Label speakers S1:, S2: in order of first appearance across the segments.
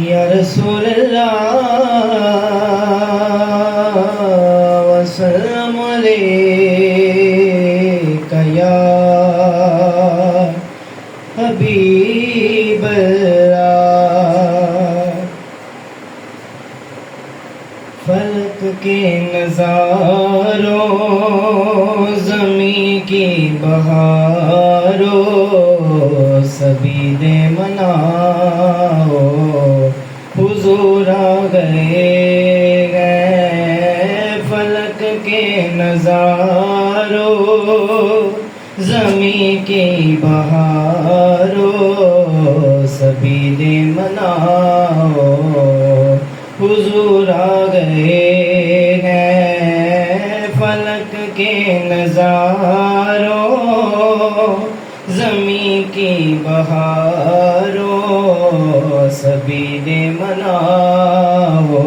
S1: یا رسول اللہ وسلم علیک یا حبیب اللہ. فلک کے نظاروں زمین کی بہاروں سبھی دے مناؤ حضور آ گئے. فلک کے نظاروں زمین کی بہاروں سبھی دے مناؤ حضور آ گئے ہیں. فلک کے نظاروں زمین کی بہاروں سبھی نے مناؤ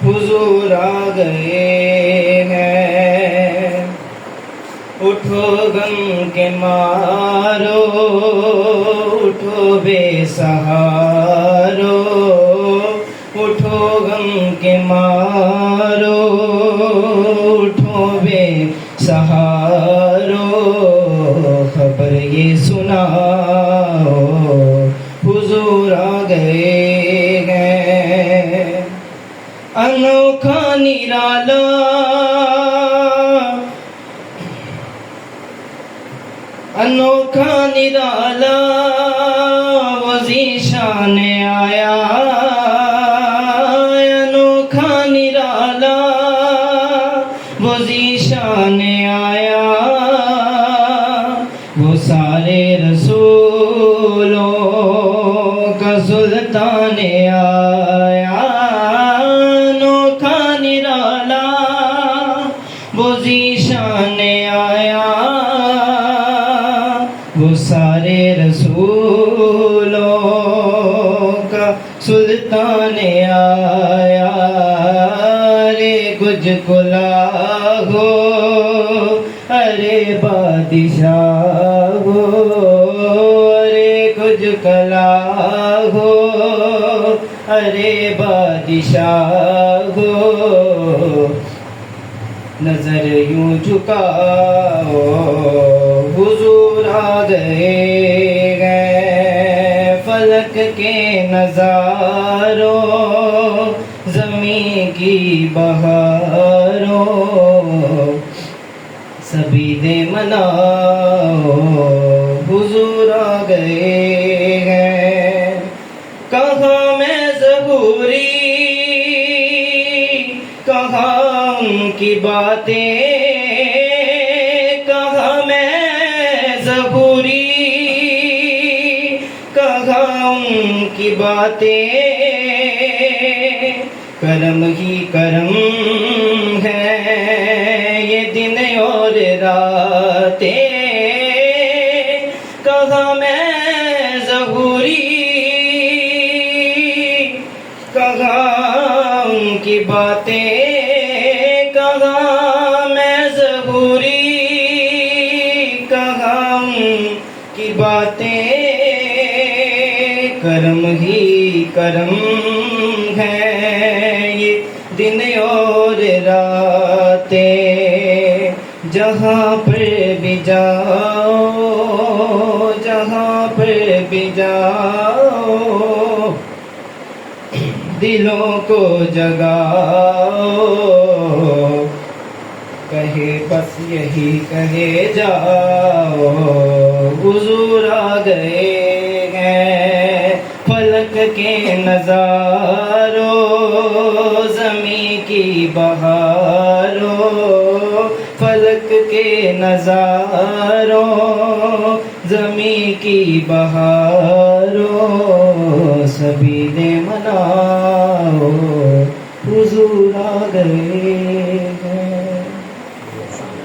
S1: حضور آ گئے ہیں. اٹھو غم کے مارو اٹھو بے سہارو اٹھو غم کے مارو اٹھو بے سہارو خبر یہ سناؤ حضور آ گئے ہیں. انوکھا نرالا انوکھا نرالا وہ ذیشان آیا. انوکھا نرالا وہ ذیشان آیا. وہ سارے رسولوں کا سلطان آیا. انوکھا نرالا وہ ذیشان آیا. وہ سارے رسولوں کا سلطان آیا. ارے کچھ کلا ہو ارے بادشاہ ہو ارے کچھ کلا ہو ارے بادشاہ ہو. نظر یوں جھکاؤ حضور آ گئے ہیں. فلک کے نظاروں زمین کی بہاروں سبھی دے مناؤ حضور آ گئے ہیں. کہاں میں ظہوری کہاں ان کی باتیں کہاں میں ظہوری کہاں ان کی باتیں. کرم ہی کرم ہے یہ دن اور راتیں. کہاں میں ظہوری کہاں ان کی باتیں. کہاں میں ظہوری کہاں ان کی باتیں. کرم ہی کرم ہے یہ دن اور راتیں. جہاں پر بھی جاؤ جہاں پر بھی جاؤ دلوں کو جگاؤ. کہے بس یہی کہے جاؤ حضور آ گئے ہیں. فلک کے نظاروں زمین کی بہاروں فلک کے نظاروں زمین کی بہاروں سبھی نے مناؤ حضور آ گئے.